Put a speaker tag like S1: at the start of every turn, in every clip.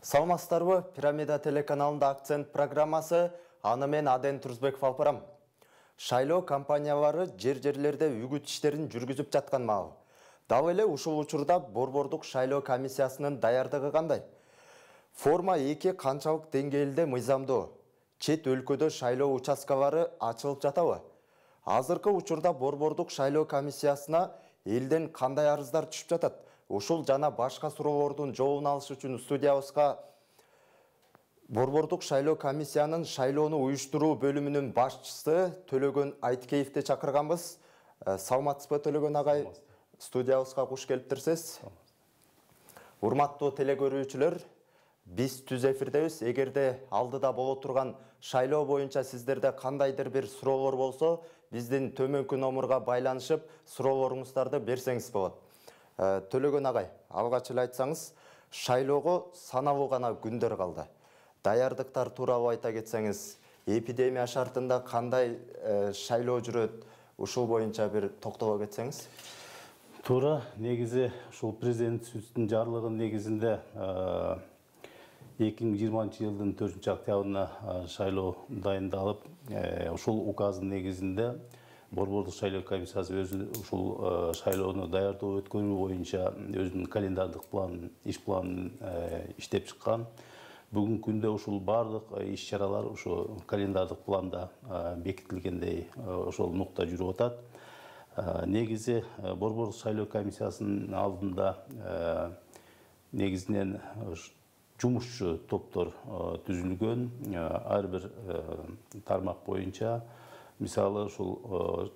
S1: Саламатсыздарбы, Пирамида телеканалында акцент программасы, аны мен Аден Турзбеков алпарам. Шайлоо компаниялары жер-жерлерде үгүт иштерин жүргүзүп жаткан маал. Дал эле ушул учурда Борбордук шайлоо комиссиясынын даярдыгы кандай? Форма 2 канчалык деңгээлде мыйзамдуу? Чет өлкөдө шайлоо участкалары ачылып жатабы? Азыркы учурда Борбордук шайлоо комиссиясына элден кандай арыздар түшүп жатат? Ушул жана башка суроолордун жообун алыш үчүн студиябызга Борбордук шайлоо комиссиянын шайлоону уюштуруу бөлүмүнүн башчысы Төлөгөн Айткеевди чакырганбыз. Саламатсызбы, Төлөгөн агай? Студиябызга куш келиптирсиз. Урматтуу телекөрүүчүлөр, биз түз эфирдебиз. Эгерде алдыда боло турган шайлоо боюнча сиздерде кандайдыр бир суроолор болсо, биздин төмөнкү номурга байланышып, суроолоруңуздарды берсеңиз болот. Төлөгөн агай, алгач эле айтсаңыз, шайлоого саналуу гана күндөр калды. Даярдыктар тууралуу айта кетсеңиз, эпидемия шартында кандай шайлоо жүрөт, ушул боюнча бир токтоло кетсеңиз.
S2: Туура, негизи ушул президент сүзүнүн жарлыгынын негизинде 2020-жылдын 4-октябрына шайлоо дайындалып, ушул указдын негизинде Борбордук шайлоо комиссиясы өзү ушул шайлоону даярдоо өткөрүү боюнча өзүнүн календардык планын, иш планын иштеп чыккан. Бүгүнкү күндө ушул бардык иш-чаралар ушу календардык планда бекитилгендей ошол нукта жүрүп атат. Негизи Борбордук шайлоо комиссиясынын алдында негизинен жумушчу топтор түзүлгөн, ар бир тармак боюнча. Мисалы, ушул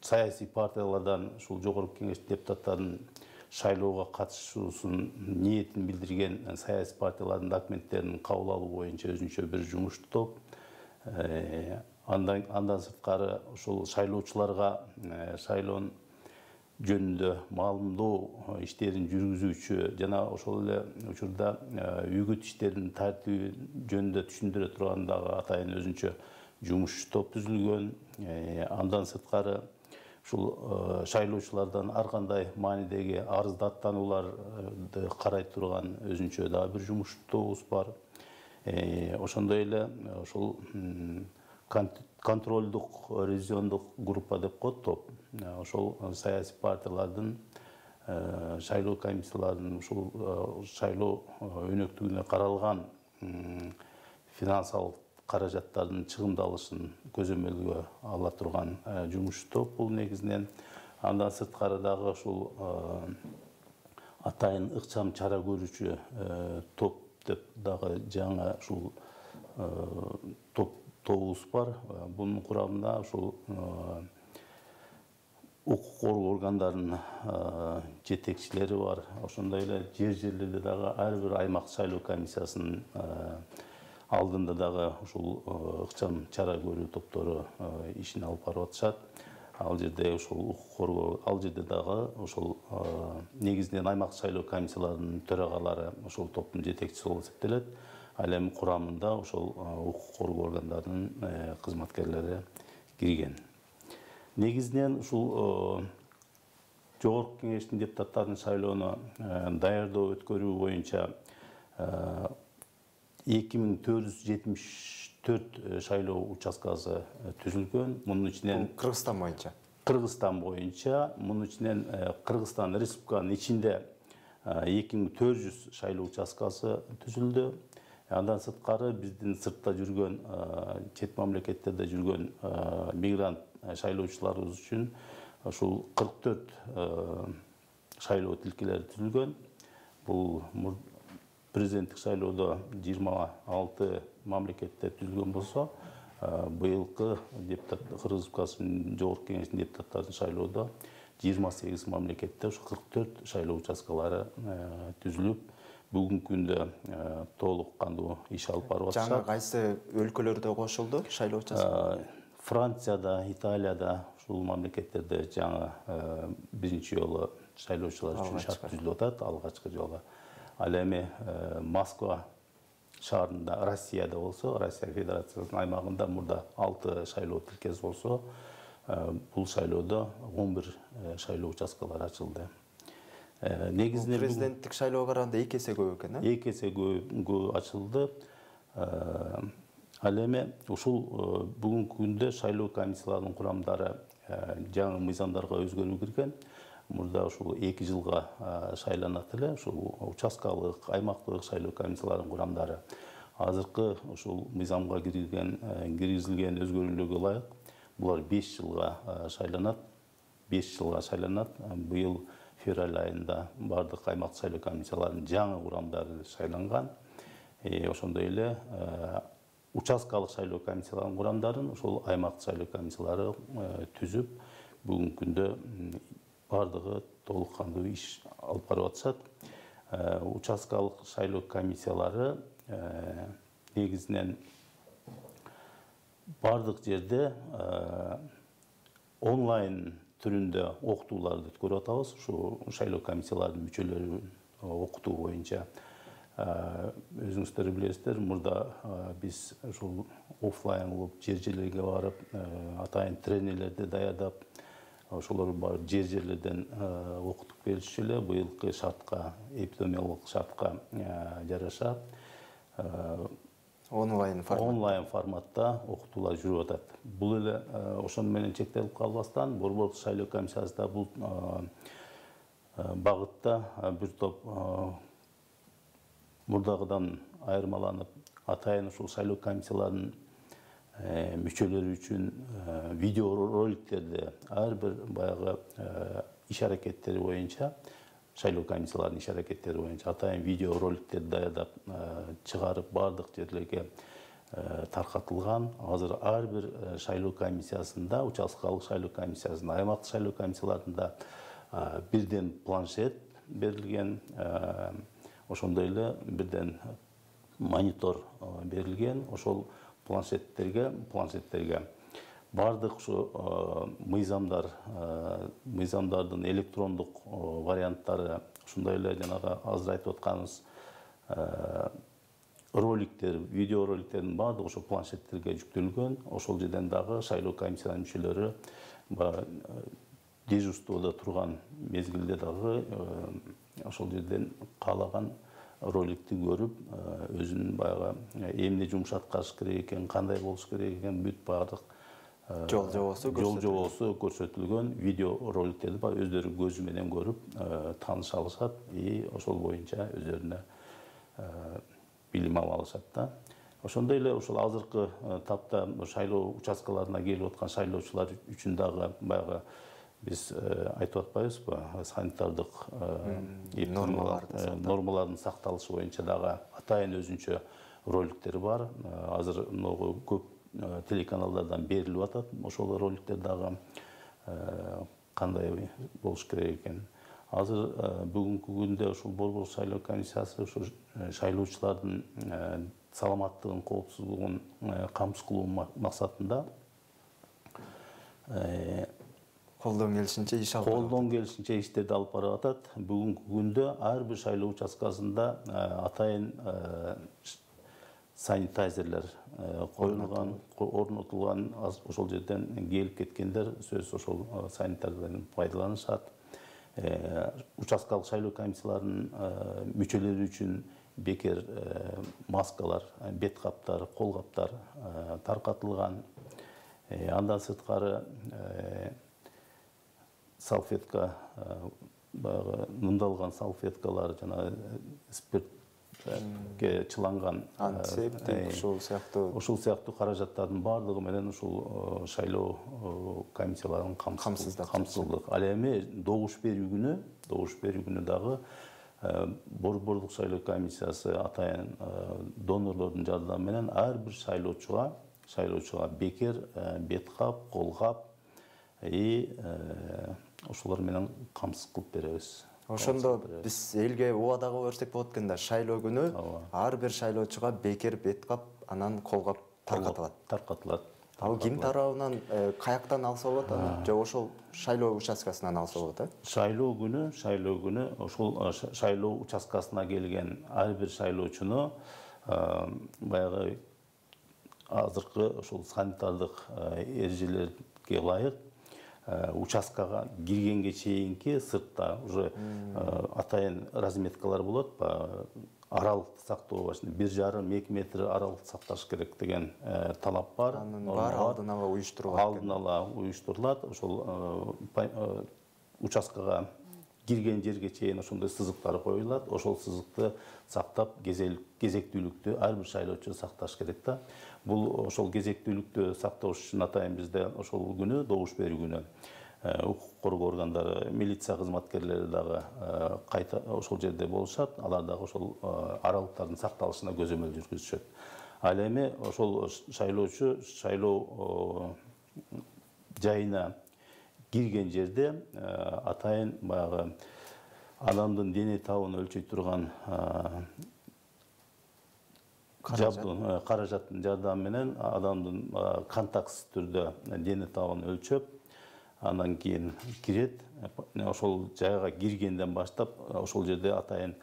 S2: саясий партиялардан ушул жогорку кеңеш депутаттарынын шайлоого катышуусун ниетин билдирген саясий партиялардын документтерин кабыл алуу боюнча өзүнчө бир жумуштуу топ. Андан сырткары ушул шайлоочуларга шайлоонун жөнүндө маалымдоо иштерин жүргүзүүчү жана ошол эле учурда үгүт иштеринин тартиби жөнүндө түшүндүрө турган дагы атайын өзүнчө жумуш топ түзүлгөн. Андан сырткары ушул шайлоочулардан ар кандай маанидеги арыз даттанууларды карай турган өзүнчө дагы бир жумуш тобубуз бар. Ошондой эле ушул контролдук ревизиондук группа деп коет топ. Ошол саясий партиялардын шайлоо комиссияларынын ушул шайлоо өнөктүгүнө каралган финансылык каражаттардын чыгымдалышын көзөмөлгө ала турган жумуш топ бул негизинен. Андан сырткары дагы ушул атайын ыкчам чара көрүүчү топ деп дагы жаңы ушул тобубуз бар. Бунун курамында ушул укук коргоо органдарынын жетекчилери бар. Ошондой эле жер-жерлерде дагы ар бир аймак шайлоо комиссиясынын алдында дагы ушул ыкчам чара көрүү топтору ишин алып барып атышат. Ал жерде ушул укук коргоо, ал жерде дагы ушул негизинен аймак шайлоо комиссияларынын төрагалары ушул топтун жетекчиси болуп эсептелет. Ал эми курамында ушул укук коргоо органдарынын кызматкерлери кирген. Негизинен ушул жогорку кеңештин депутаттарынын шайлоону даярдоо өткөрүү боюнча 2474 шайлоо участкасы түзүлгөн. Мунун ичинен Кыргызстан боюнча, мунун ичинен Кыргызстан Республиканын ичинде 2400 шайлоо участкасы түзүлдү. Андан сырткары биздин сыртта жүргөн, чет мамлекеттерде жүргөн мигрант шайлоочуларыбыз үчүн ушул 44 шайлоо тилкелери түзүлгөн. Бул президенттик шайлоодо 26 мамлекетте түзүлгөн болсо, быйылкы Кыргыз Республикасынын жогорку кеңештин депутаттарын шайлоодо 28 мамлекетте ушу 44 шайлоо участкалары түзүлүп, бүгүнкү күндө толук кандуу иш алып барып атышат.
S1: Жаңы кайсы өлкөлөрдө кошулду шайлоо участкалары?
S2: Францияда, Италияда ушул мамлекеттерде жаңы биринчи жолу шайлоочулар үчүн шарт түзүлүп атат, алгачкы жолу. Ал эми Москва шаарында, Россияда болсо, Россия Федерациясынын аймагында мурда 6 шайлоо тилкеси болсо, бул шайлоодо 11 шайлоо участкалары ачылды. Негізінен
S1: президенттік шайлоого караганда 2 есе көп экен, а?
S2: 2 есе көп ачылды. Ал эми ушул бүгүнкү күндө шайлоо комиссияларынын курамдары жаңы мыйзамдарга өзгөрүү кирген. Мурда ушул 2 жылга шайланат эле, ушул участкалык, аймактык шайлоо комиссияларынын курамдары. Азыркы ушул мыйзамга киргизилген өзгөрүүлөргө ылайык булар 5 жылга шайланат. 5 жылга шайланат. Быйыл февраль айында бардык аймактык шайлоо комиссияларынын жаңы курамдары шайланган. Ошондой эле участкалык шайлоо комиссияларынын курамдарын ошол аймактык шайлоо комиссиялары түзүп, бүгүнкү күндө бардыгы толук кандуу иш алып барып атышат. Участкалык шайлоо комиссиялары негизинен бардык жерде онлайн түрүндө окутууларды өткөрүп атабыз. Ушу шайлоо комиссияларынын мүчөлөрүн окутуу боюнча өзүңүздөр билесиздер, мурда биз ушул офлайн болуп жер-жерлерге барып, атайын тренерлерди даярдап, ошолор барып жер-жерлерден окутуп беришчү эле. Быйылкы шартка, эпидемиологдук шартка жараша онлайн форматта окутуулар жүрүп атат. Бул эле ошону менен чектелип калбастан, Борбордук шайлоо комиссиясы да бул багытта бир топ мурдагыдан айырмаланып, атайын ушул шайлоо комиссияларынын мүчөлөрү үчүн видео роликтерди ар бир баягы иш аракеттери боюнча, шайлоо комиссияларынын иш аракеттери боюнча атайын видео роликтерди даярдап чыгарып бардык жерлерге таркатылган. Азыр ар бир шайлоо комиссиясында, участкалык шайлоо комиссиясында, аймактык шайлоо комиссияларында бирден планшет берилген, ошондой эле бирден монитор берилген. Ошол планшеттерге бардык ушу мыйзамдардын электрондук варианттары, ошондой эле жанагы азыр айтып атканыбыз роликтер, видео роликтердин бардыгы ошол планшеттерге жүктөлгөн. Ошол жерден дагы шайлоо комиссиянын мүчөлөрү дежурстводо турган мезгилде дагы ошол жерден каалаган роликти көрүп, өзүнүн баягы эмне жумуш аткарыш керек экен, кандай болуш керек экен, бүт бардык жол жобосу көрсөтүлгөн видео роликтерди өздөрү көзү менен көрүп тааныша алышат, ошол боюнча өздөрүнө билим ала алышат да. Ошондой эле ушул азыркы тапта шайлоо участкаларына келип аткан шайлоочулар үчүн дагы баягы биз айтып атпайбызбы, санитардык нормалардын сакталышы боюнча дагы атайын өзүнчө роликтер бар. Азыр көп телеканалдардан берилип атат. Ошол роликтер дагы кандай болуш керек экен. Азыр бүгүнкү күндө ушул Борбордук шайлоо комиссиясы ушул шайлоочулардын саламаттыгын, коопсуздугун камсыз кылуу максатында
S1: колдон келишинче
S2: иштерди алып барып атат. Бүгүнкү күндө ар бир шайлоо участкасында атайын санитайзерлер коюлган, орнотулган. Ошол жерден келип кеткендер сөзсүз ошол санитайзерден пайдаланышат. Участкалык шайлоо комиссияларынын мүчөлөрү үчүн бекер маскалар, бет каптар, кол каптар таркатылган. Андан сырткары салфетка, нымдалган салфеткалар, жана спиртке чыланган
S1: антисептик,
S2: ушул сыяктуу каражаттардын бардыгы менен ушул шайлоо комиссияларынын камсыздык. Ал эми добуш берүү күнү дагы Борбордук шайлоо комиссиясы атайын донорлордун жардамы менен ар бир шайлоочуга бекер бет кап, кол кап ошолор менен камсыз кылып беребиз.
S1: Ошондо биз элге убадага берсек болот экен да, шайлоо күнү ар бир шайлоочуга бекер бет кап, анан кол кап таркатылат. Ал ким тарабынан, каяктан алса болот, же ошол шайлоо участкасынан алса болот,
S2: Шайлоо күнү ошол шайлоо участкасына келген ар бир шайлоочуну баягы азыркы ошол санитардык эрежелерге ылайык участкага киргенге чейинки сыртта уже атайын разметкалар болот. Аралыкты сактоо башында 1,5-2 метр аралыкты сакташ керек деген талап бар.
S1: Анын баары алдын ала уюштурулат.
S2: Алдын ала уюштурулат. Ошол участкага кирген жерге чейин ошондой сызыктар коюлат. Ошол сызыкты сактап, кезектүүлүктү ар бир шайлоочу сакташ керек да. Бул ошол кезектүүлүктү сактош үчүн атайын бизде ошол күнү, добуш берүү күнү, укук коргоо органдары, милиция кызматкерлери дагы кайта ошол жерде болушат. Алар дагы ошол аралыктардын сакталышына көзөмөл жүргүзүшөт. Ал эми ошол шайлоочу шайлоо жайына кирген жерде атайын баягы адамдын дене табын өлчөй турган каражаттын жардамы менен адамдын контактсыз түрдө дене табын өлчөп, андан кийин кирет. Ошол жайга киргенден баштап ошол жерде атайын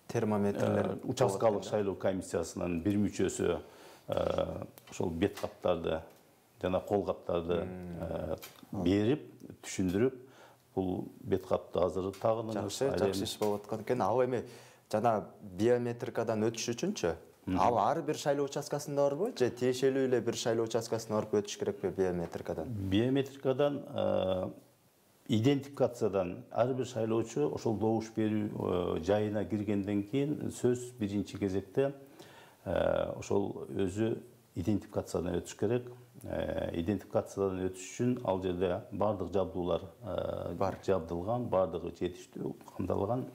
S1: термометрлер,
S2: участкалык шайлоо комиссиясынын бир мүчөсү ошол бет каптарды жана кол каптарды берип, түшүндүрүп, бул бет капты азыр тагыныңыз.
S1: Жакшы иш болуп аткан экен. Ал эми жана биометрикадан өтүш үчүнчү? Ал ар бир шайлоо участкасында барбы же тиешелүү эле бир шайлоо участкасына барып өтүш керекпи биометрикадан?
S2: Биометрикадан, идентификациядан ар бир шайлоочу ошол добуш берүү жайына киргенден кийин сөз биринчи кезекте ошол өзү идентификациядан өтүш керек. Идентификациядан өтүш үчүн ал жерде бардык жабдуулар жабдылган, бардыгы жетиштүү камдалган.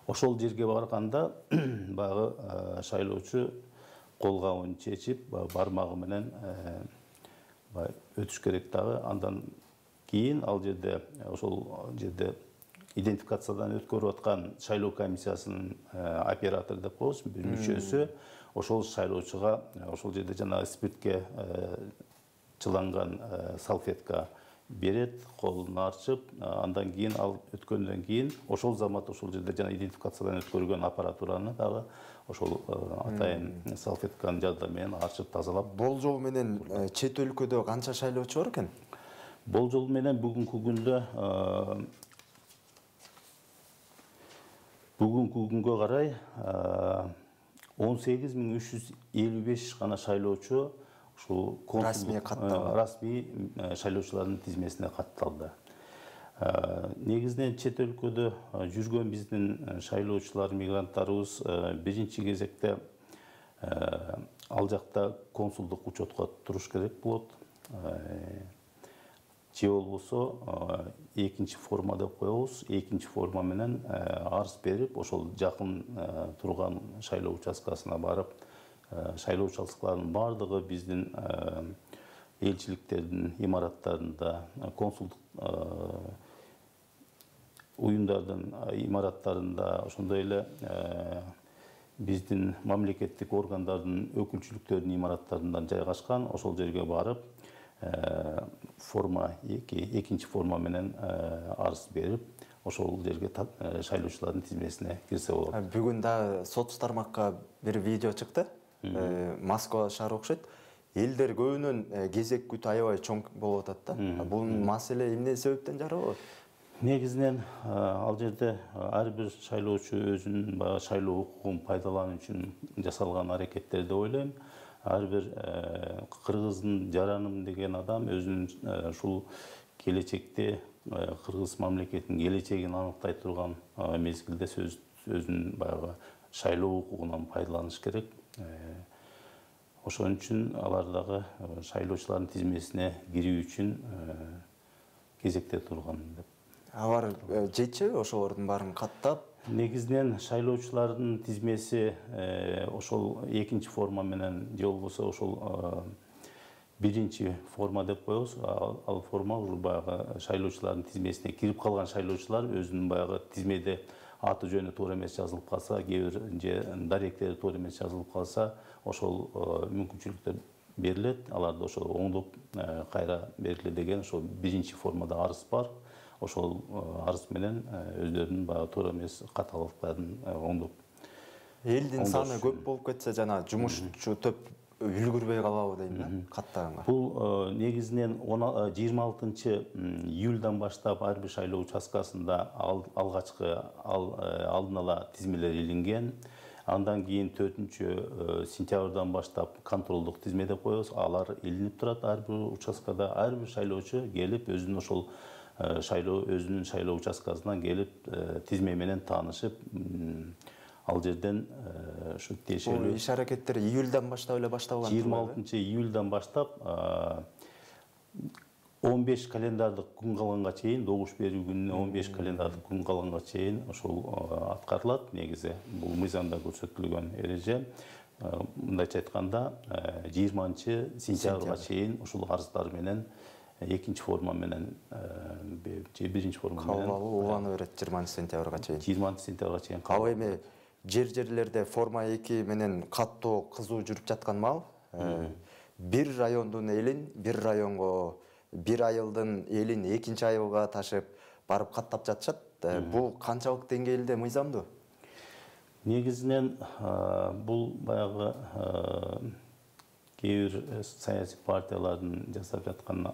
S2: Ошол жерге барганда баягы шайлоочу кол кабын чечип, бармагы менен өтүш керек дагы. Андан кийин ал жерде ошол жерде идентификациядан өткөрүп аткан шайлоо комиссиясынын оператор деп коебуз, бир мүчөсү ошол шайлоочуга ошол жерде жана спиртке чыланган салфетка берет, колун арчып, андан кийин ал өткөндөн кийин ошол замат ошол жерде жана идентификациядан өткөргөн аппаратураны дагы ошол атайын салфетканын жардамы менен арчып тазалап.
S1: Болжол менен чет өлкөдө канча шайлоочу бар экен?
S2: Болжол менен бүгүнкү күнгө карай 18.355 гана шайлоочу ушул расмий шайлоочулардын тизмесине катталды. Негизинен чет өлкөдө жүргөн биздин шайлоочулар, мигранттарыбыз биринчи кезекте ал жакта консулдук учетко туруш керек болот. Же болбосо экинчи форма деп коебуз. Экинчи форма менен арыз берип, ошол жакын турган шайлоо участкасына барып, шайлоо участкаларынын бардыгы биздин элчиликтердин имараттарында, консулдук уюмдардын имараттарында, ошондой эле биздин мамлекеттик органдардын өкүлчүлүктөрүнүн имараттарында жайгашкан. Ошол жерге барып, форма экинчи форма менен арыз берип, ошол жерге шайлоочулардын тизмесине кирсе болот.
S1: Бүгүн да соц тармакка бир видео чыкты. Москва шаары окшойт. Элдер көбүнөн кезек күтүү аябай чоң болуп атат да. Бул маселе эмне себептен жаралып болот?
S2: Негизинен ал жерде ар бир шайлоочу өзүнүн шайлоо укугун пайдалануу үчүн жасалган аракеттер деп ойлойм. Ар бир кыргыздын Жараным деген адам өзүнүн ушул келечекте кыргыз мамлекетинин келечегин аныктай турган мезгилде өзүнүн баягы шайлоо укугунан пайдаланыш керек. Ошон үчүн алар дагы шайлоочулардын тизмесине кирүү үчүн кезекте турган деп.
S1: Алар жетчүбү ошолордун баарын каттап?
S2: Негизинен шайлоочулардын тизмеси ошол экинчи форма менен же болбосо ошол биринчи форма деп коебуз. Ал форма уже баягы шайлоочулардын тизмесине кирип калган шайлоочулар өзүнүн баягы тизмеде аты жөнү туура эмес жазылып калса, кээ бир же даректери туура эмес жазылып калса, ошол мүмкүнчүлүктөр берилет. Аларды ошол оңдоп кайра бергиле деген ошол биринчи формада арыз бар. Ошол арыз менен өздөрүнүн баягы туура эмес каталыктарын оңдоп.
S1: Элдин саны көп болуп кетсе жана жумушчу төп үлгүрбөй калабы дейм да каттаганга.
S2: Бұл негізінен 26 июльдан баштап әрбір шайлоо участкасында алғачкы алдын ала тизмелер илинген. Андан кейін 4 сентябрдан баштап контролдық тизме деп коебуз. Алар илинип турат әрбір участкада. Әрбір шайлоочу келип өзүнүн ошол өзүнүн шайлоо участкасынан келип тизме менен таанышып, ал жерден ушу тиешелүү.
S1: Бул иш аракеттер июльдан баштап эле башталган.
S2: 26 июльдан баштап 15 календардык күн калганга чейин, добуш берүү күнүнө 15 календардык күн калганга чейин ошол аткарылат. Негизи бул мыйзамда көрсөтүлгөн эреже. Мындайча айтканда 20 сентябрга чейин ушул арыздар менен экинчи форма менен же биринчи форма менен
S1: кабыл уланып берет 20 сентябрга чейин.
S2: 20 сентябрга чейин.
S1: Ал эми жерлерде форма 2 менен каттоо кызуу жүрүп жаткан маал, бир райондун элин бир районго, бир айылдын элин экинчи айылга ташып барып каттап жатышат. Бул канчалык деңгээлде мыйзамдуу?
S2: Негизинен бул баягы кээ бир саясий партиялардын жасап жаткан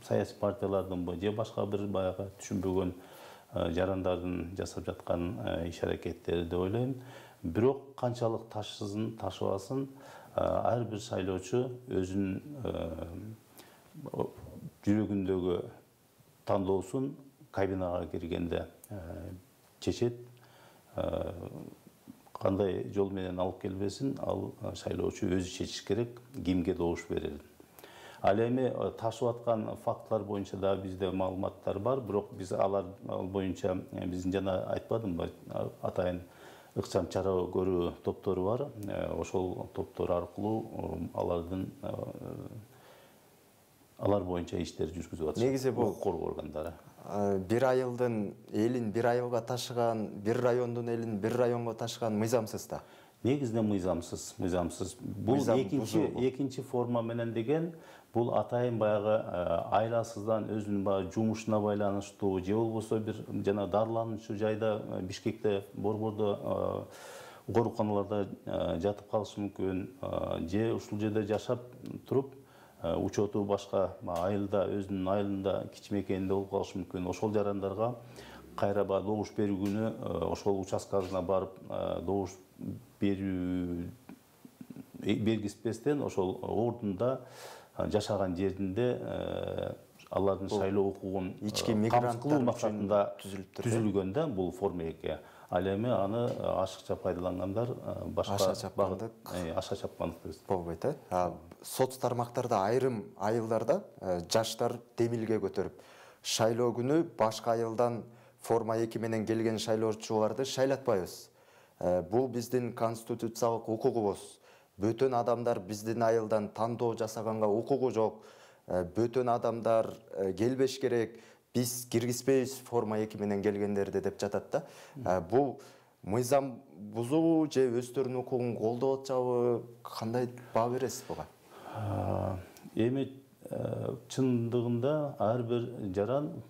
S2: саясий партиялардын же башка бир баягы түшүнбөгөн жарандардын жасап жаткан иш аракеттери деп ойлойм. Бирок канчалык ташыбасын ар бир шайлоочу өзүнүн жүрөгүндөгү тандоосун кабинага киргенде чечет. Кандай жол менен алып келбесин, ал шайлоочу өзү чечиш керек, кимге добуш берерин. Ал эми ташып аткан фактылар боюнча да бизде маалыматтар бар, бирок биз алар боюнча биздин жана айтпадымбы, атайын ыкчам чара көрүү топтору бар. Ошол топтор аркылуу алар боюнча иштер жүргүзүп атышат.
S1: Негизи бул
S2: укук коргоо органдары.
S1: Бир айылдын элин бир айылга ташыган, бир райондун элин бир районго ташыган мыйзамсыз да.
S2: Негизинен мыйзамсыз. Бул экинчи форма менен деген бул атайын баягы айласыздан өзүнүн баягы жумушуна байланыштуу, же болбосо бир жана дарылануучу жайда Бишкекте, Борбордо ооруканаларда жатып калышы мүмкүн, же ушул жерде жашап туруп учету башка айылда, өзүнүн айылында кичмекенинде болуп калышы мүмкүн. Ошол жарандарга кайра добуш берүү күнү ошол участкасына барып добуш берүү бергизбестен ошол ордунда жашаган жеринде алардын шайлоо укугун камсыздоо максатында түзүлгөн да бул форма 2. Ал эми аны ашыкча пайдалангандар башка аша чапкандык
S1: болбойт. Соц тармактарда айрым айылдарда жаштар демилге көтөрүп, шайлоо күнү башка айылдан форма 2 менен келген шайлоочуларды шайлатпайбыз. Бул биздин конституциялык укугубуз. Бөтөн адамдар биздин айылдан тандоо жасаганга укугу жок. Бөтөн адамдар келбеш керек. Биз киргизбейбиз форма 2 менен келгендерди деп жатат да. Бул мыйзам бузуу же өздөрүнүн укугун колдоп атабы, кандай баа бересиз буга?
S2: Эми чындыгында ар бир жаран,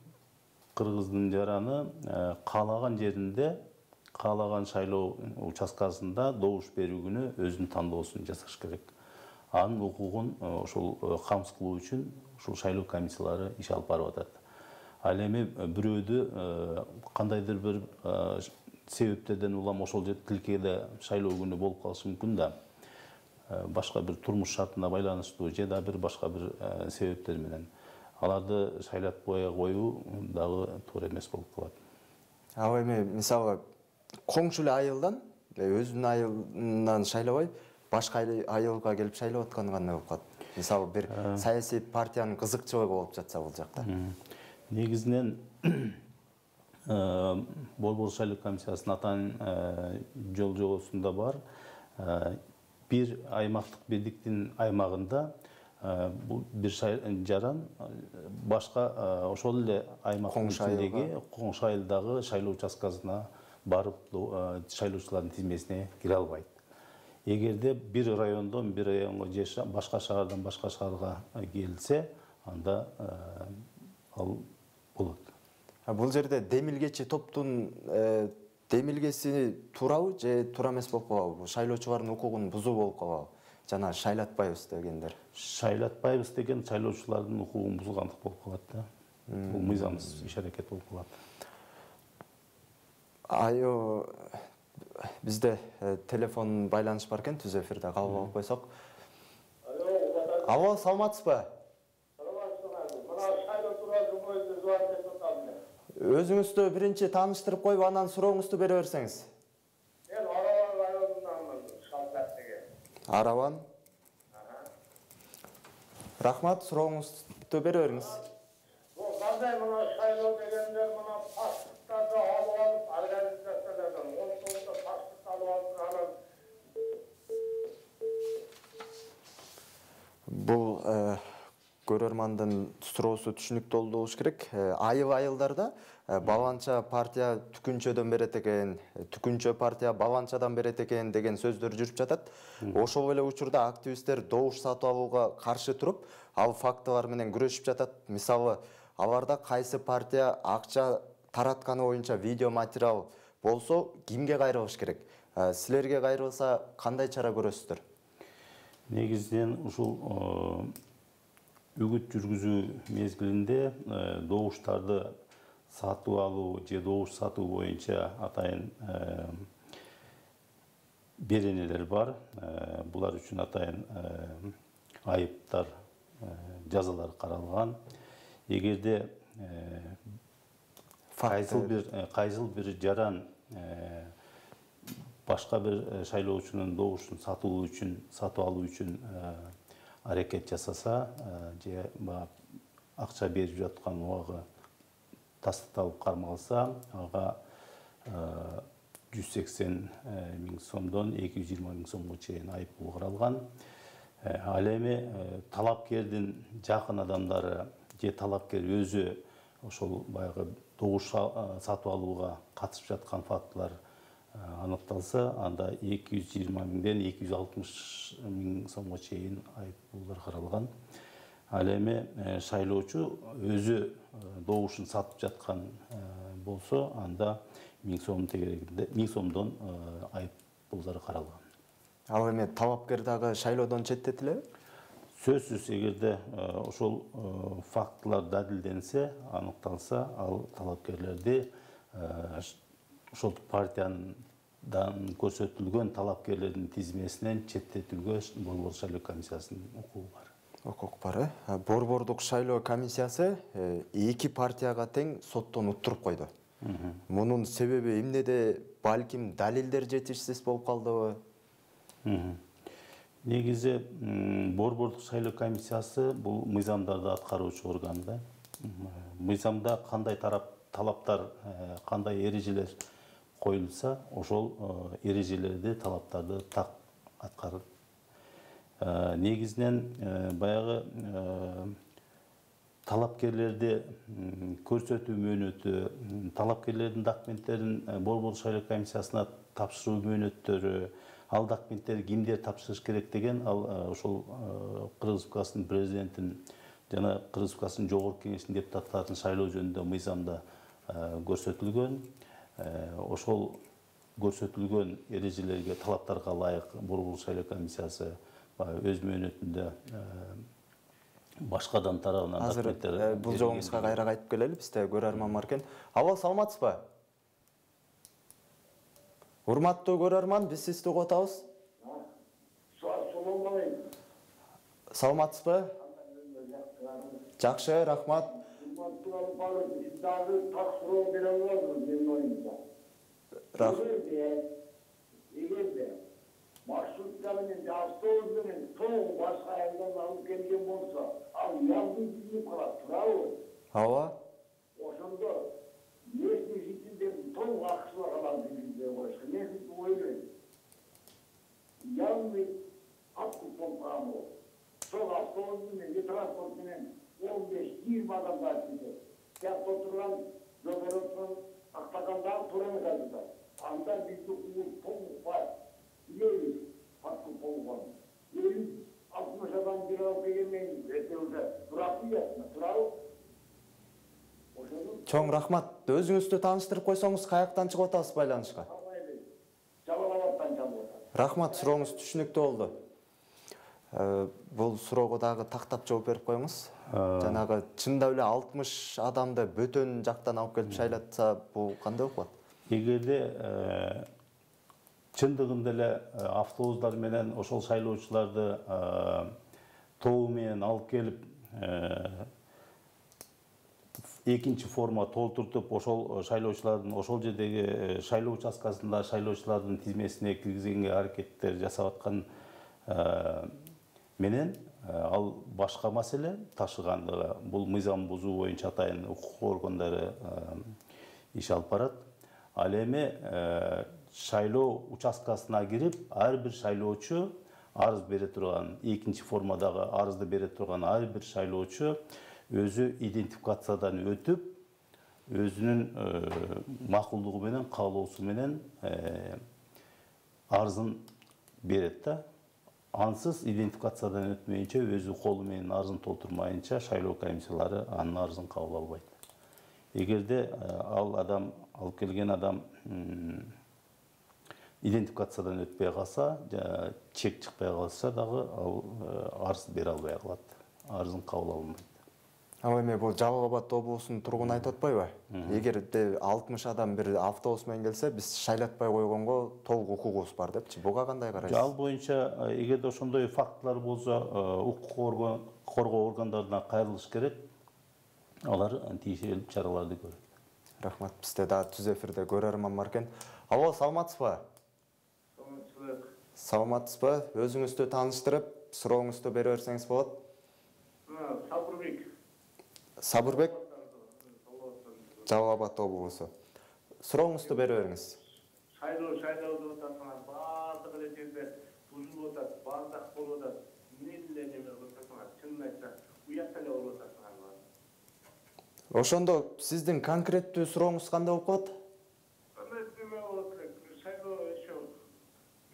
S2: кыргыздын жараны каалаган жеринде, каалаган шайлоо участкасында добуш берүү күнү өзүнүн тандоосун жасаш керек. Анын укугун ошол камсыз кылуу үчүн ушул шайлоо комиссиялары иш алып барып атат. Ал эми бирөөдү кандайдыр бир себептерден улам ошол тилкеде шайлоо күнү болуп калышы мүмкүн да. Башка бир турмуш шартына байланыштуу же да бир башка бир себептер менен аларды шайлатпай коюу дагы туура эмес болуп калат.
S1: Ал эми мисалы коңшу эле айылдан өзүнүн айылынан шайлабай башка айылга келип шайлап атканы кандай болуп калат? Мисалы бир саясий партиянын кызыкчылыгы болуп жатса бул жакта.
S2: Негизинен Борбор шайлоо комиссиясынын атайын жол-жобосунда бар. Бир аймактык бирдиктин аймагында бир жаран башка ошол эле аймактын ичиндеги коңшу айылдагы шайлоо участкасына барып шайлоочулардын тизмесине кире албайт. Эгерде бир райондон бир районго же башка шаардан башка шаарга келсе, анда ал болот.
S1: Бул жерде демилгечи топтун демилгеси туурабы же туура эмес болуп калабы? Шайлоочулардын укугун бузуу болуп калабы? жана шайлатпайбыз дегендер.
S2: Шайлатпайбыз деген шайлоочулардын укугун бузгандык болуп калат да. Бул мыйзамсыз иш-аракет болуп калат.
S1: Айо бизде телефон байланыш бар экен, түз эфирде кабыл алып койсок. Алло, саламатсызбы? Өзүңүздү биринчи тааныштырып коюп, анан сурооңузду бере берсеңиз.
S3: Мен Араван районунанмын, Шалкаттагы.
S1: Араван. Рахмат, сурооңузду бере бериңиз.
S3: Бул кандай мына шайлоо дегендер мына паспорттарды алып организациялардан 19 паспорт алып анан
S1: Бул көрөрмандын суроосу түшүнүктүү болуш керек. Айыл-айылдарда баланча партия түкүнчөдөн берет экен, түкүнчө партия баланчадан берет экен деген сөздөр жүрүп жатат. Ошол эле учурда активисттер добуш сатып алууга каршы туруп, ал фактылар менен күрөшүп жатат. Мисалы, аларда кайсы партия акча таратканы боюнча видео материал болсо, кимге кайрылыш керек? Силерге кайрылса кандай чара көрөсүздөр?
S2: Негизинен ушул үгүт жүргүзүү мезгилинде добуштарды сатып алуу же добуш сатуу боюнча атайын беренелер бар. Булар үчүн атайын айыптар, жазалар каралган. Эгерде кайсыл бир жаран башка бир шайлоочунун добушун сатып алуу үчүн аракет жасаса же акча берип жаткан убагы тастыкталып кармалса, ага 180 миң сомдон 220 миң сомго чейин айыппул каралган. Ал эми талапкердин жакын адамдары же талапкер өзү ошол баягы добуш сатып алууга катышып жаткан фактылар аныкталса, анда 220 миңден 260 миң сомго чейин айыппулдар каралган. Ал эми шайлоочу өзү добушун сатып жаткан болсо, анда 1000 сом тегерегинде 1000 сомдон айыппулдар каралган.
S1: Ал эми талапкер дагы шайлоодон четтетилеби?
S2: Сөзсүз, эгерде ошол фактылар далилденсе, аныкталса, ал талапкерлерди ошол партиядан көрсөтүлгөн талапкерлердин тизмесинен четтетүүгө Борбор шайлоо комиссиясынын укугу бар.
S1: Укук бар, Борбордук шайлоо комиссиясы 2 партияга тең соттон уттуруп койду. Мунун себеби эмнеде? Балким далилдер жетишсиз болуп калдыбы?
S2: Негизи Борбордук шайлоо комиссиясы бул мыйзамдарды аткаруучу орган да. Мыйзамда кандай талаптар, кандай эрежелер коюлса, ошол эрежелерди, талаптарды так аткарып. Негизинен баягы талапкерлерди көрсөтүү мөөнөтү, талапкерлердин документтерин Борбор шайлоо комиссиясына тапшыруу мөөнөттөрү, ал документтер кимдер тапшырыш керек деген, ал ошол Кыргыз Республикасынын президентин жана Кыргыз Республикасынын жогорку кеңешинин депутаттарын шайлоо жөнүндө мыйзамда көрсөтүлгөн. Ошол көрсөтүлгөн эрежелерге, талаптарга ылайык Борбор шайлоо комиссиясы өз мөөнөтүндө башкадан тарабынан
S1: документтер. Бул жолуңузга кайра кайтып келели, бизде көрөрман бар экен. Алло, саламатсызбы? Урматтуу көрөрман, биз сизди угуп атабыз. Саламатсызбы? Жакшы, рахмат.
S3: Маршрутка менен автобус менен тоң башка айылдан алып келген болсо, ал ялгыз жүрүп калат, туурабы?
S1: Ооба.
S3: Ошондо местный жителдер тоң акчалар алат деп коюшкан. Мен ойлойм. Ялгыз откуп болмамы? Сол автобус менен, транспорт менен 15-20 адам бар экен. Сият отурган, жогоротон актагандар туран калды. Анда биздин тоң бар. Еліз қатқып болған. Еліз 60 адам бір алып келгенмен өте уже тұрақты ясына, тұрау.
S1: Чоң рахмат. Өзіңізді таныштырып қойсаңыз, қаяқтан шығып отасыз байланышқа?
S3: Жалалабадтан жалып отасыз.
S1: Рахмат, сұрауыңыз түшінікті болды. Бұл суроого дагы тактап жооп берип коюңуз. Жанагы чындап эле 60 адамды бөтөн жактан алып келип шайлатса, бул кандай болот?
S2: Эгерде чындыгында эле автобустар менен ошол шайлоочуларды тобу менен алып келип экинчи форма толтуртуп ошол шайлоочулардын ошол жердеги шайлоо участкасында шайлоочулардын тизмесине киргизгенге аракеттер жасап аткан менен ал башка маселе ташыгандыгы. Бул мыйзам бузуу боюнча атайын укук органдары иш алып барат. Ал эми шайлоо участкасына кирип, ар бир шайлоочу арыз бере турган, экинчи формадагы арызды бере турган ар бир шайлоочу өзү идентификациядан өтүп, өзүнүн макулдугу менен, каалоосу менен арызын берет да. Ансыз идентификациядан өтмөйүнчө, өзү колу менен арызын толтурмайынча шайлоо комиссиялары анын арызын кабыл албайт. Эгерде ал адам, алып келген адам идентификациядан өтпөй калса, чек чыкпай калса дагы ал арыз бере албай калат. Арызын кабыл алынбайт.
S1: Ал эми бул Жалал Абад облусунун тургуну айтып атпайбы? Эгерде 60 адам бир автобус менен келсе, биз шайлатпай койгонго толук укугубуз бар депчи. Буга кандай карайсыз?
S2: Ал боюнча эгерде ошондой фактылар болсо, укук коргоо органдарына кайрылыш керек. Алар тиешелүү чараларды көрөт.
S1: Рахмат. Бизде да түз эфирде көрөрман бар экен. Алло, саламатсызбы? Саламатсызбы? Өзүңүздү тааныштырып, сурооңузду бере берсеңиз болот.
S3: Сабырбек.
S1: Сабырбек? Жалал Абад облусу. Сурооңузду бере бериңиз.
S3: Шайлоодо атасыңар, баардык эле жерде бузулуп атат, бардак болуп атат. Эмне эле неме кылып атасыңар? Чынын айтсак, уякта эле болуп атасыңар.
S1: Ошондо сиздин конкреттүү сурооңуз кандай болуп калат?
S3: Кандай неме болот элек? Шайлоо ошо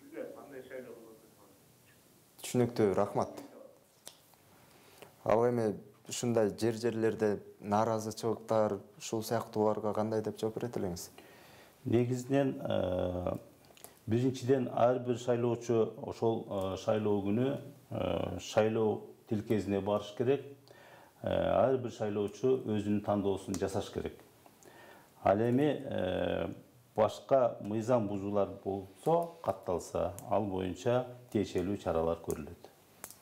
S3: билбейм, кандай шайлоо болот атат.
S1: Түшүнүктүү, рахмат. Ал эми ушундай жерлерде нааразычылыктар, ушул сыяктууларга кандай деп жооп берет элеңиз?
S2: Негизинен биринчиден ар бир шайлоочу ошол шайлоо күнү шайлоо тилкесине барыш керек. Ар бир шайлоочу өзүнүн тандоосун жасаш керек. Ал эми башка мыйзам бузуулар болсо, катталса, ал боюнча тиешелүү чаралар көрүлөт.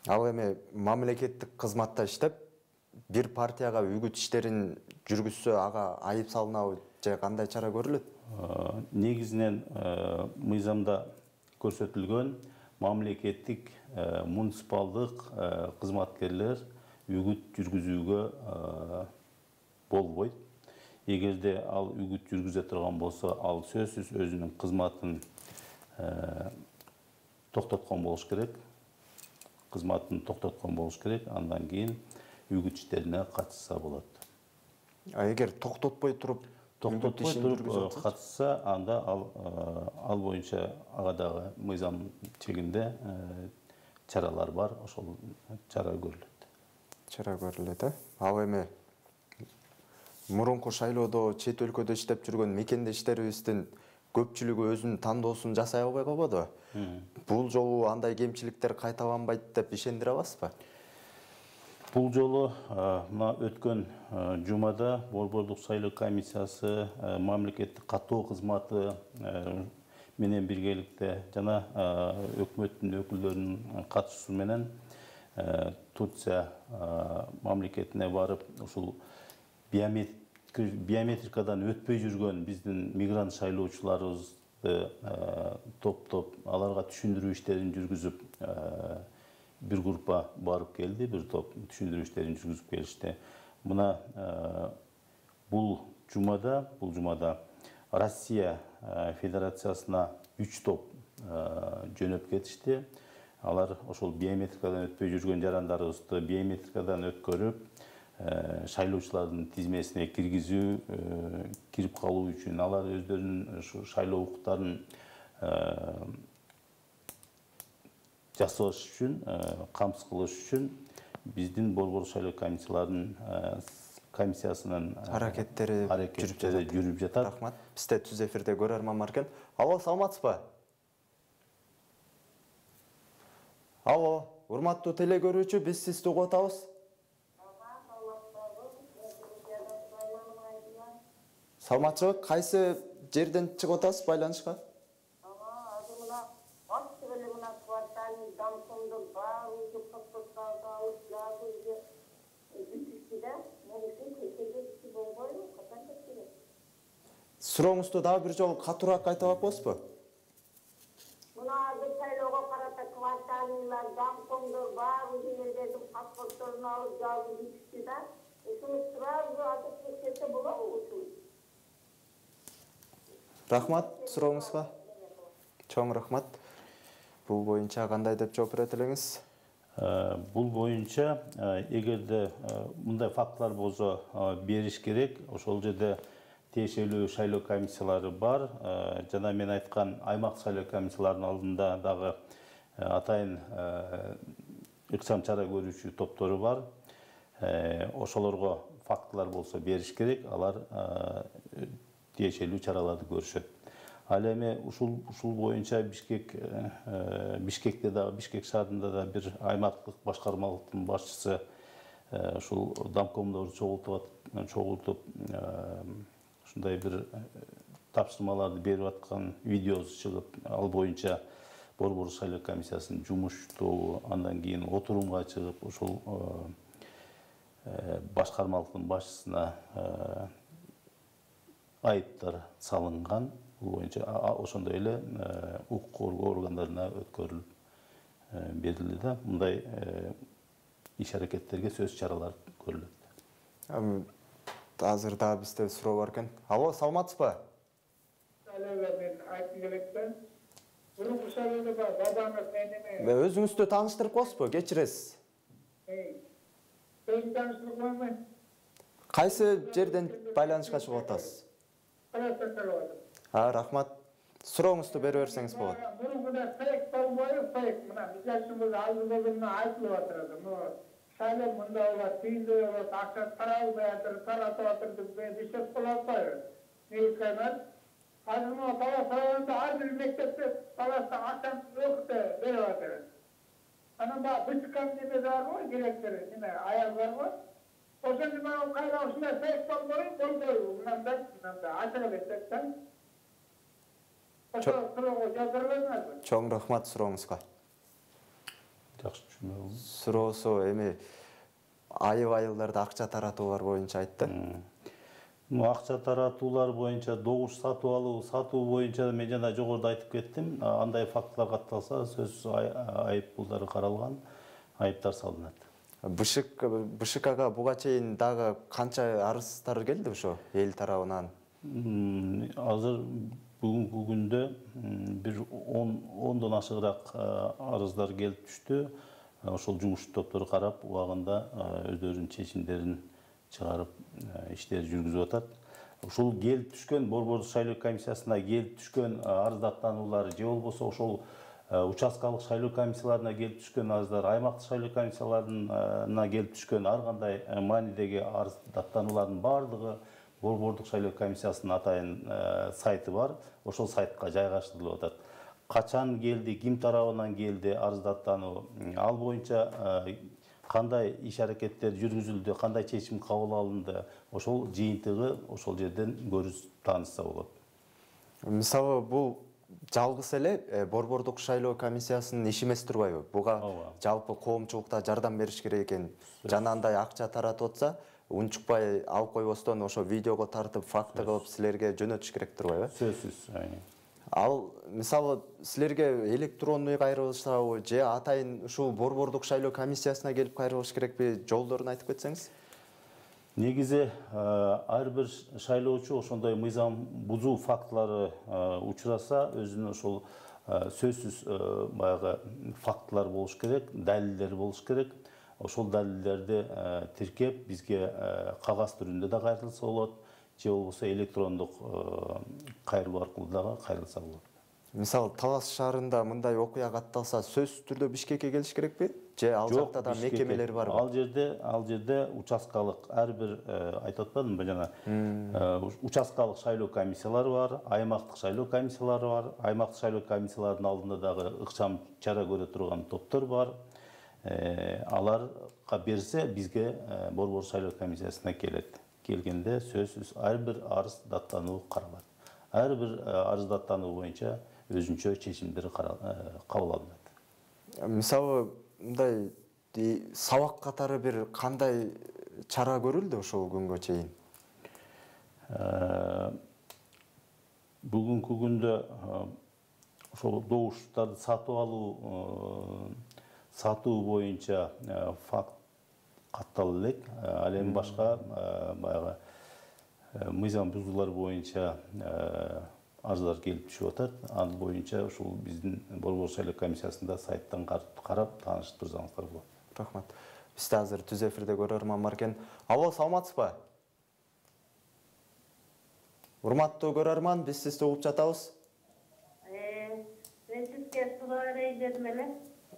S1: Ал эми мамлекеттик кызматта иштеп, бир партияга үгүт иштерин жүргүзсө, ага айып салынабы же кандай чара көрүлөт?
S2: Негизинен мыйзамда көрсөтүлгөн мамлекеттик, муниципалдык кызматкерлер үгүт жүргүзүүгө болбойт. Эгерде ал үгүт жүргүзө турган болсо, ал сөзсүз өзүнүн кызматын токтоткон болуш керек. Андан кийин үгүт иштерине катышса болот.
S1: Эгер токтотпой туруп
S2: катышса, анда ал боюнча ага дагы мыйзам чегинде чаралар бар, ошол чара көрүлөт.
S1: Ал эми мурунку шайлоодо чет өлкөдө иштеп жүргөн мекендештерибиздин көпчүлүгү өзүнүн тандоосун жасай албай калбады. Бул жолу андай кемчиликтер кайталанбайт деп ишендире аласызбы?
S2: Бул жолу мына өткөн жумада Борбордук шайлоо комиссиясы, мамлекеттик каттоо кызматы менен биргеликте жана өкмөттүн өкүлдөрүнүн катышуусу менен Турция мамлекетине барып, ушул биометрикадан өтпөй жүргөн биздин мигрант шайлоочуларыбызды топтоп, аларга түшүндүрүү иштерин жүргүзүп, бир группа барып келди, бир топ түшүндүрүү иштерин жүргүзүп келишти. Мына бул жумада Россия Федерациясына 3 топ жөнөп кетишти. Алар ошол биометрикадан өтпөй жүргөн жарандарыбызды биометрикадан өткөрүп, шайлоочулардын тизмесине кирип калуу үчүн, алар өздөрүнүн шайлоо укуктарын жасаш үчүн, камсыз кылыш үчүн биздин Борбордук шайлоо комиссиясынын
S1: аракеттери
S2: жүрүп жатат.
S1: Рахмат. Бизде түз эфирде көрөрман бар экен. Алло, саламатсызбы? Алло. урматтуу теле көрүүчү, биз сизди угуп атабыз. Саламатчылык, кайсы жерден чыгып атасыз байланышка? Сурооңузду дагы бир жолу катуураак айтып атпайсызбы?
S4: Bunlar sayloga qarata kvartallar, damkomlar, bari yerlerden pasportlarını alıp geldi gittiler. Şunu sırada atıp geçse bulamı usul?
S1: Рахмат, сурооңузга. Чоң рахмат. Бул боюнча кандай деп жооп берет элеңиз?
S2: Бул боюнча эгерде мындай фактылар болсо бериш керек. Ошол жерде тиешелүү шайлоо комиссиялары бар. Жана мен айткан аймак шайлоо комиссияларынын алдында дагы атайын ыкчам чара көрүүчү топтору бар. Ошолорго фактылар болсо бериш керек. Алар тиешелүү чараларды көрүшөт. Ал эми ушул боюнча Бишкекте дагы, Бишкек шаарында да бир аймактык башкармалыктын башчысы ушул домкомдорду чогултуп ушундай бир тапшырмаларды берип аткан видеосу чыгып, ал боюнча Борбор шайлоо комиссиясынын жумуштуу, андан кийин отурумга чыгып, ушул башкармалыктын башчысына айыптар салынган. Бул боюнча ошондой эле укук коргоо органдарына өткөрүлүп берилди да. Мындай иш-аракеттерге сөз чаралар көрүлөт.
S1: Азыр дагы бизде суроо бар экен. Алло, саламатсызбы?
S5: Мен айтып келетмин. Мурунку шайлоодо бабаңыз менен
S1: Өзүңүздү тааныштырып коесузбу? Кечиресиз.
S5: Өзүм тааныштырып коемун.
S1: Кайсы жерден байланышка чыгып атасыз? Рахмат. Сурооңузду бере берсеңиз болот.
S5: Мурункуда фейк болбойбу, фейк. Мына мисалчыбыз алдыда айтылып атат. Шайлоо мында болот, тийлүү болот, акча таралбай атыр, таратып атыр деп бишет болуп атпайбы? Негизинен азыр мына Талас районунда ар бир мектепте Таласта акчаны өкүтө берип атыр. Анан баягы БЧКнын немеси барбы, директори, аял барбы? Ошондо мен кайра ушундай фейк болбойбу, мындай ачык эле айтсам. Ошо суроого жооп бере аласызбы?
S1: Чоң рахмат сурооңузга.
S2: Жакшы түшүнөм.
S1: Суроосу эми айылдарда акча таратуулар боюнча айтты.
S2: Акча таратуулар боюнча добуш сатып алуу, сатуу боюнча мен жана жогоруда айтып кеттим. Андай фактылар катталса, сөзсүз айып пулдары каралган, айыптар салынат. БШКга
S1: буга чейин дагы канча арыздар келди ошо эл тарабынан?
S2: Азыр бүгүнкү күндө бир 10дон ашыгыраак арыздар келип түштү. Ошол жумуш топтору карап, убагында өздөрүнүн чечимдерин чыгарып, иштер жүргүзүп атат. Ушул келип түшкөн Борбордук шайлоо комиссиясына келип түшкөн арыздаттануулар же болбосо ошол участкалык шайлоо комиссияларына келип түшкөн арыздар, аймактык шайлоо комиссияларына келип түшкөн ар кандай маанидеги арыздаттануулардын баардыгы Борбордук шайлоо комиссиясынын атайын сайты бар. Ошол сайтка жайгаштырылып атат. Качан келди, ким тарабынан келди арыздаттануу, ал боюнча кандай иш-аракеттер жүргүзүлдү, кандай чечим кабыл алынды, ошол жыйынтыгы ошол жерден көрүз таанышса болот.
S1: Мисалы, бул жалгыз эле Борбордук шайлоо комиссиясынын иши эмес турбайбы? Буга жалпы коомчулукта жардам бериш керек экен. Жана андай акча таратып атса, унчукпай алып койбостон ошо видеого тартып, факты кылып силерге жөнөтүш керек турбайбы?
S2: Сөзсүз.
S1: Ал мисалы силерге электронный кайрылышабы же атайын ушул Борбордук шайлоо комиссиясына келип кайрылыш керекпи? Жолдорун айтып кетсеңиз.
S2: Негизи ар бир шайлоочу ошондой мыйзам бузуу фактылары учураса, өзүнүн ошол сөзсүз баягы фактылар болуш керек, далилдер болуш керек. Ошол далилдерди тиркеп бизге кагаз түрүндө да кайрылса болот, же болбосо электрондук кайрылуу аркылуу дагы кайрылса болот.
S1: Мисалы, Талас шаарында мындай окуя катталса, сөзсүз түрдө Бишкекке келиш керекпи? Же ал жакта да мекемелер барбы?
S2: Ал жерде участкалык ар бир айтып атпадымбы жана, участкалык шайлоо комиссиялары бар, аймактык шайлоо комиссиялары бар, аймактык шайлоо комиссияларынын алдында дагы ыкчам чара көрө турган топтор бар. аларга берсе бизге Борбор шайлоо комиссиясына келет. Келгенде сөзсүз ар бир арыз даттануу каралат. Ар бир арыз даттануу боюнча өзүнчө чечимдер кабыл алынат.
S1: Мисалы, мындай сабак катары бир кандай чара көрүлдү ошол күнгө чейин?
S2: Бүгүнкү күндө ошол добуштарды сатуу боюнча факт катталып элек. Ал эми башка баягы мыйзам бузуулар боюнча арыздар келип түшүп атат. Ал боюнча ушул биздин Борбор шайлоо комиссиясында сайттан карап таанышып турсаңыздар болот.
S1: Рахмат. Бизде азыр түз эфирде көрөрман бар экен. Алло, саламатсызбы? Урматтуу көрөрман, биз сизди угуп жатабыз.
S4: Мен сизге суроо берейин дедим эле.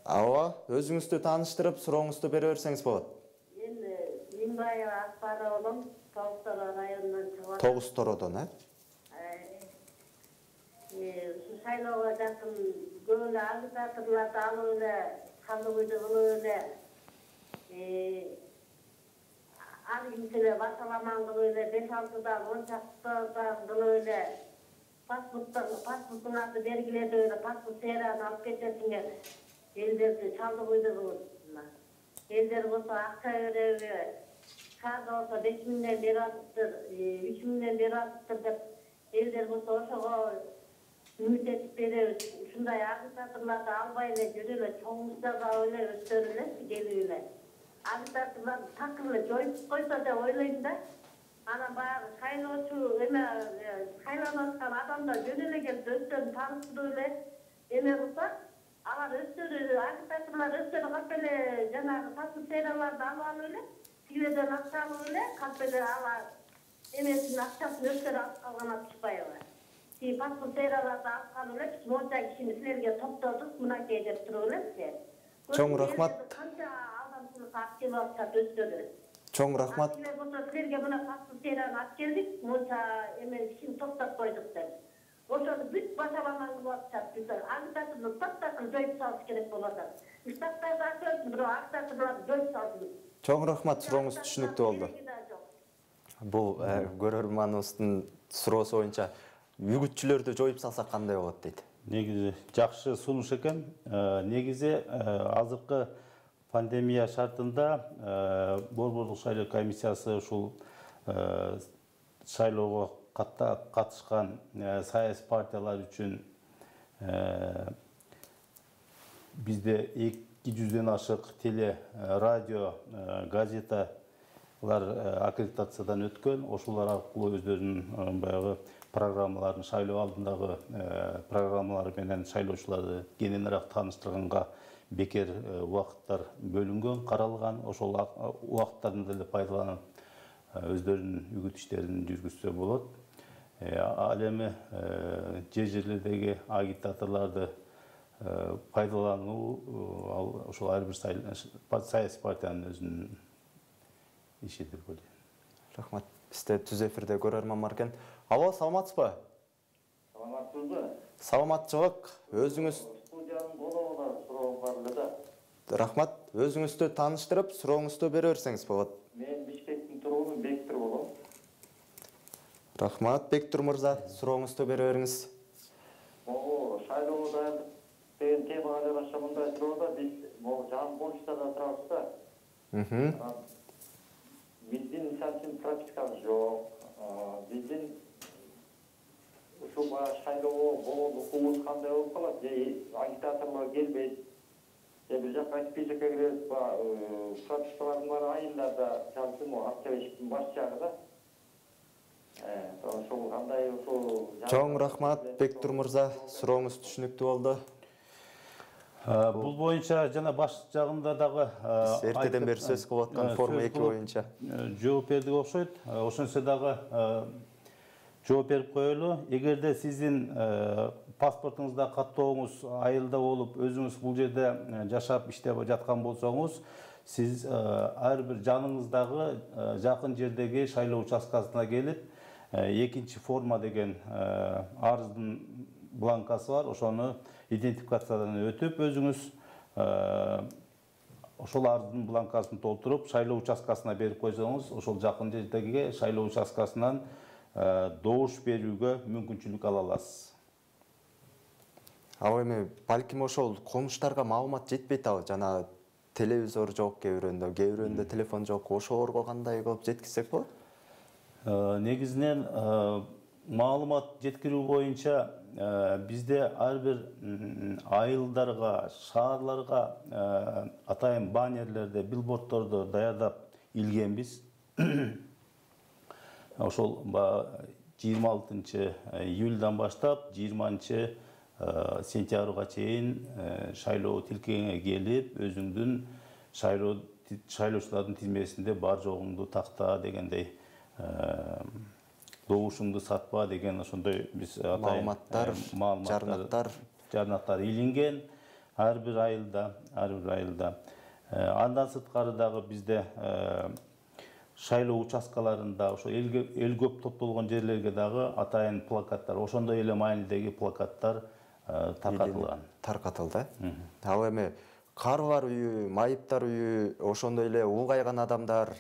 S1: Ооба, өзүңүздү тааныштырып, сурооңузду бере берсеңиз болот.
S4: Мен Миңбаева Акбара болом, Тоғызтoro районунан чыгып.
S1: Тоғызтородон,
S4: Ушу шайлоого жакын көп эле агитаторлорду алып эле, кандыбыйды кылып эле, ар кимсе эле башаламан кылып эле, 5-6 10 чактан кылып эле, паспорттун аты бергилетип эле, паспорт серияны алып кетесиңер, элдерди чалдыбыйды кылып. Элдер болсо акча береби, шаарда болсо 5 миңден берип атыптыр, 3 миңден берип атыптыр деп, элдер болсо ошого үмүт этип беребиз. Ушундай агитаторлорду албай эле жүрүп эле, чоңуз жасап эле өздөрү эле келип эле. Агитаторлорду такыр эле жоюп койсо деп ойлойм да. Анан баягы шайлоочу шайланып аткан адамдар жөн эле келип өздөрүн тааныштырып эле эме кылса, алар өздөрү агитаторлор өздөрү калп эле жанагы паспорт серияларды алып эле, тигиден акча алып эле, калп эле алар эмесин акчасын өздөрү алып калган атышпайбы? Тиги паспорт серияларды алып калып эле, биз монча кишини силерге топтодук, мынакей деп туруп эле силер.
S1: Чоң рахмат.
S4: Канча адамчылыкка алып келип атышат өздөрү.
S1: Чоң рахмат.
S4: Силер болсо силерге мына паспорт серияны алып келдик, монча эме кишини топтоп койдук деп. Ошону бүт башаламан кылып атышат. Биз агитаторду таптакыр жоюп салыш керек болуп атат. Штаттарды ачып, бирок агитаторлорду жоюп салдым.
S1: Чоң рахмат, сурооңуз түшүнүктүү болду. Бул көрөрманыбыздын суроосу боюнча үгүтчүлөрдү жоюп салсак кандай болот дейт.
S2: Негизи жакшы сунуш экен. Негизи азыркы пандемия шартында Борборлук шайлоо комиссиясы ушул шайлоого катышкан саясий партиялар үчүн бизде 200ден ашык теле, радио, газеталар аккредитациядан өткөн. Ошолор аркылуу өздөрүнүн баягы программаларын, шайлоо алдындагы программалары менен шайлоочуларды кененирээк тааныштырганга бекер убакыттар бөлүнгөн, каралган. Ошол убакыттарын деле пайдаланып өздөрүнүн үгүт иштерин жүргүзсө болот. Ал эми жерлердеги агитаторлорду пайдалануу ошол ар бир саясий партиянын өзүнүн иши деп ойлойм.
S1: Рахмат. Бизде түз эфирде көрөрман бар экен. Алло, саламатсызбы?
S3: Саламатсызбы?
S1: Саламатчылык. Өзүңүз
S3: Студиянын коногуна суроо бар эле да.
S1: рахмат. Өзүңүздү тааныштырып, сурооңузду бере берсеңиз болот.
S3: Мен Бишкектин тургуну Бектур болом.
S1: Рахмат, Бектур мырза, сурооңузду бере бериңиз.
S3: Шайлоо дайындык деген темага жараша мындай суроода биз могу жаңы почтада турабыз да. Биздин мисалы үчүн пропискабыз жок. Биздин ушул шайлоого болот укугубуз кандай болуп калат? Же агитаторлор келбейт? Же бир жакка списокко киребиз, пропискалардын баары айылдарда, мисалы үчүн Акчабештин баш жагы да. Ошол кандай ошол
S1: Чоң рахмат, Бектур мырза, сурооңуз түшүнүктүү болду.
S2: Бул боюнча жана баш жагында дагы
S1: Эртеден бери сөз кылып аткан форма 2 боюнча
S2: жооп бердик окшойт. Ошончо дагы жооп берип коелу. Эгерде сиздин паспортуңузда каттооңуз айылда болуп, өзүңүз бул жерде жашап иштеп жаткан болсоңуз, сиз ар бир жаныңыздагы жакын жердеги шайлоо участкасына келип, экинчи форма деген арыздын бланкасы бар. Ошону идентификациядан өтүп, өзүңүз ошол арыздын бланкасын толтуруп шайлоо участкасына берип койсоңуз, ошол жакын жердеги шайлоо участкасынан добуш берүүгө мүмкүнчүлүк ала аласыз.
S1: Ал эми балким ошол комуштарга маалымат жетпейт ал, жана телевизор жок кээ бирөөндө телефон жок, ошолорго кандай кылып жеткизсек болот?
S2: Негизинен маалымат жеткирүү боюнча бизде ар бир айылдарга, шаарларга атайын баннерлерди, билбордторду даярдап илгенбиз. Ошол 26 июльдан баштап 20 сентябрга чейин шайлоо тилкегиңе келип, өзүңдүн шайлоочулардын тизмесинде бар жогуңду такта дегендей, добушуңду сатпа деген ошондой биз
S1: маалыматтар,
S2: жарнактар илинген ар бир айылда. Андан сырткары дагы бизде шайлоо участкаларында, ошо эл көп топтолгон жерлерге дагы атайын плакаттар, ошондой эле маанилдеги плакаттар
S1: таркатылды. Ал эми карылар үйү, майыптар үйү, ошондой эле улгайган адамдар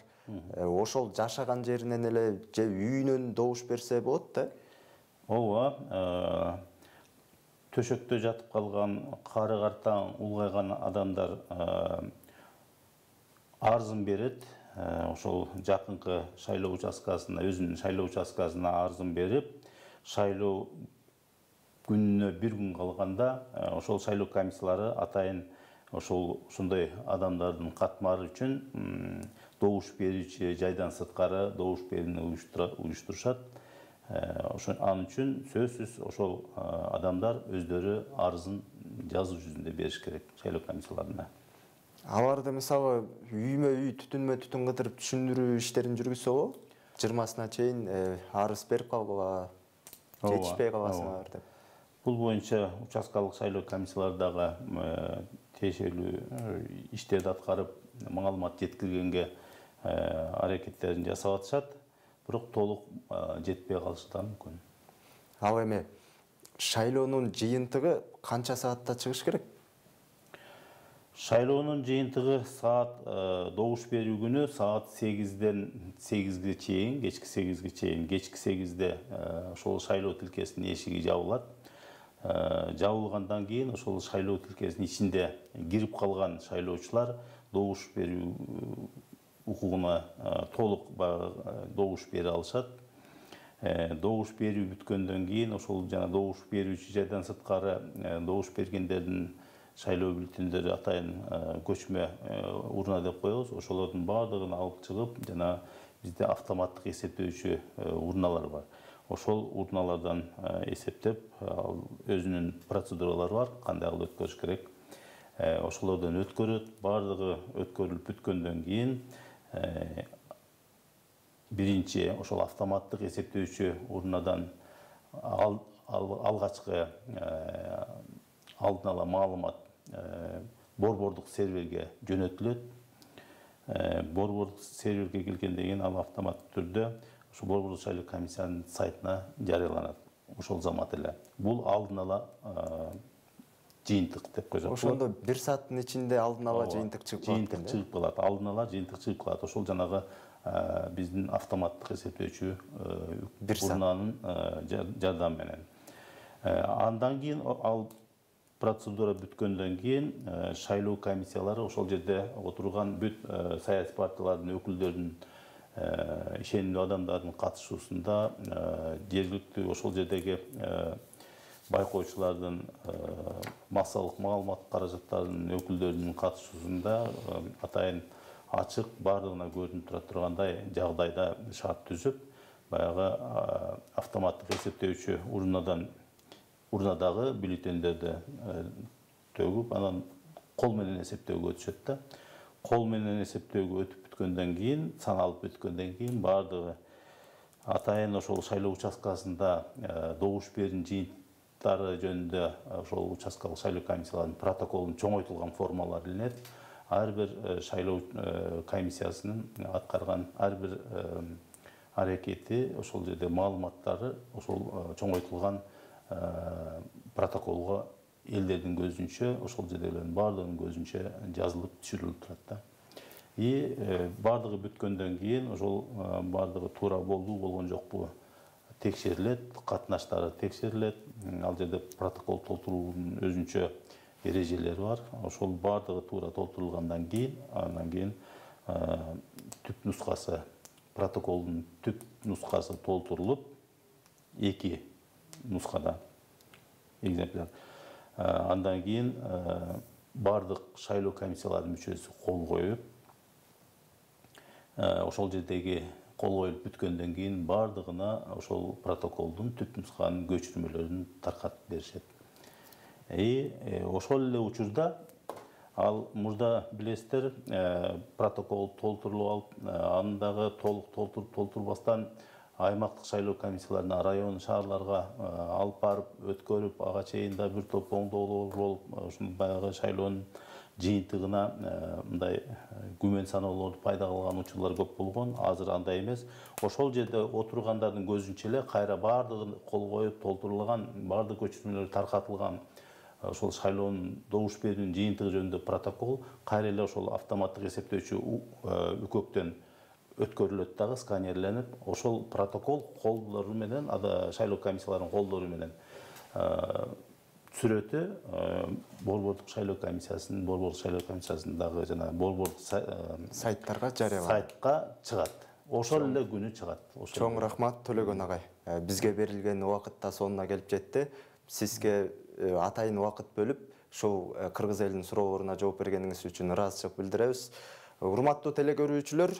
S1: ошол жашаган жеринен эле же үйүнөн добуш берсе болот да?
S2: Ооба, төшөктө жатып калган кары картаң улгайган адамдар арызын берет. Ошол жакынкы шайлоо участкасына, өзүнүн шайлоо участкасына арызын берип, шайлоо күнүнө 1 күн калганда ошол шайлоо комиссиялары атайын ошондой адамдардын катмары үчүн добуш берүүчү жайдан сырткары добуш берүүнү уюштурушат. Анын үчүн сөзсүз ошол адамдар өздөрү арызын жазуу жүзүндө бериш керек шайлоо комиссияларына.
S1: Аларды мисалы үймө үй, түтүнмө түтүн кыдырып түшүндүрүү иштерин жүргүзсө болобу? 20-сына чейин арыз берип калгыла, жетишпей каласыңар деп.
S2: Бул боюнча участкалык шайлоо комиссиялары дагы тиешелүү иштерди аткарып, маалымат жеткиргенге аракеттерин жасап атышат, бирок толук жетпей калышы да мүмкүн.
S1: Ал эми шайлоонун жыйынтыгы канча саатта чыгыш керек?
S2: Шайлоонун жыйынтыгы саат добуш берүү күнү саат 8-ден 8-ге чейин, кечки 8-ге чейин, кечки 8-де ошол шайлоо тилкесинин эшиги жабылат. Жабылгандан кийин ошол шайлоо тилкесинин ичинде кирип калган шайлоочулар добуш берүү укугуна толук добуш бере алышат. Добуш берүү бүткөндөн кийин ошол жана добуш берүүчү жайдан сырткары добуш бергендердин шайлоо бюллетендери атайын көчмө урна деп коебуз. Ошолордун баардыгын алып чыгып, жана бизде автоматтык эсептөөчү урналар бар. Ошол урналардан эсептеп, өзүнүн процедуралары бар, кандай кылып өткөрүш керек. Ошолордон өткөрөт, баардыгы өткөрүлүп бүткөндөн кийин биринчи ошол автоматтык эсептөөчү урнадан алгачкы алдын ала маалымат борбордук серверге жөнөтүлөт. Борбордук серверге келгенден кийин ал автоматтык түрдө ошол борбордук шайлоо комиссиянын сайтына жарыяланат. Ошол замат эле. Бул алдын ала жыйынтык деп койсок.
S1: Ошондо 1 сааттын ичинде алдын ала жыйынтык чыгып калат экен.
S2: Жыйынтык чыгып калат. Алдын ала жыйынтык чыгып калат. Ошол жанагы биздин автоматтык эсептөөчү урнанын жардамы менен. Андан кийин ал процедура бүткөндөн кийин шайлоо комиссиялары ошол жерде отурган бүт саясий партиялардын өкүлдөрүнүн ишенимдүү адамдардын катышуусунда жергиликтүү ошол жердеги байкоочулардын массалык маалымат каражаттарынын өкүлдөрүнүн катышуусунда атайын ачык баардыгына көрүнүп тура тургандай жагдайда шарт түзүп, баягы автоматтык эсептөөчү урнадагы бюллетендерди төгүп, анан кол менен эсептөөгө өтүшөт да. Кол менен эсептөөгө өтүп бүткөндөн кийин, саналып бүткөндөн кийин баардыгы атайын ошол шайлоо участкасында добуш берүүнүн жыйынтыктары жөнүндө ошол участкалык шайлоо комиссияларынын протоколунун чоңойтулган формалары илинет. Ар бир шайлоо комиссиясынын аткарган ар бир аракети ошол жерде маалыматтары ошол чоңойтулган протоколго элдердин көзүнчө, ошол жердегилердин баардыгынын көзүнчө жазылып түшүрүлүп турат да. Бардыгы бүткөндөн кийин ошол бардыгы туура болду, болгон жокпу текшерилет, катнаштары текшерилет. Ал жерде протокол толтуруунун өзүнчө эрежелери бар. Ошол бардыгы туура толтурулгандан кийин, андан кийин түп нускасы, протоколдун түп нускасы толтурулуп, 2 нускада экземпляр. Андан кийин бардык шайлоо комиссияларынын мүчөсү кол коюп, ошол жердеги кол коюлуп бүткөндөн кийин бардыгына ошол протоколдун түп нусканын көчүрмөлөрүн таркатып беришет. Ошол эле учурда ал мурда билесиздер, протокол толтурулуп алып, аны дагы толук толтурбастан аймактык шайлоо комиссияларына, район шаарларга алып барып, өткөрүп, ага чейин да бир топ оңдоолор болуп, ушул баягы шайлоонун жыйынтыгына мындай күмөн саноолорду пайда кылган учурлар көп болгон. Азыр андай эмес. Ошол жерде отургандардын көзүнчө эле кайра бардыгын кол коюп толтурулган, бардык көчүрмөлөр таркатылган ошол шайлоонун добуш берүүнүн жыйынтыгы жөнүндө протокол кайра эле ошол автоматтык эсептөөчү үкөктөн өткөрүлөт дагы, сканерленип, ошол протокол колдору менен, шайлоо комиссияларынын колдору менен сүрөтү борбордук шайлоо комиссиясындагы жана борбордук
S1: сайттарга жарыяланат.
S2: Сайтка чыгат. Ошол эле күнү чыгат.
S1: Чоң рахмат Төлөгөн агай. Бизге берилген убакыт да сонуна келип жетти. Сизге атайын убакыт бөлүп, ушул кыргыз элинин суроолоруна жооп бергениңиз үчүн ыраазычылык билдиребиз. Урматтуу телекөрүүчүлөр,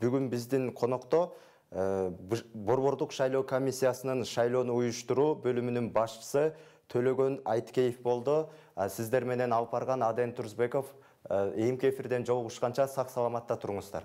S1: бүгүн биздин конокто борбордук шайлоо комиссиясынын шайлоону уюштуруу бөлүмүнүн башчысы Төлөгөн Айткеев болду. Сиздер менен алып барган Аден Турсбеков. Эми эфирден жолугушканча сак саламатта туруңуздар.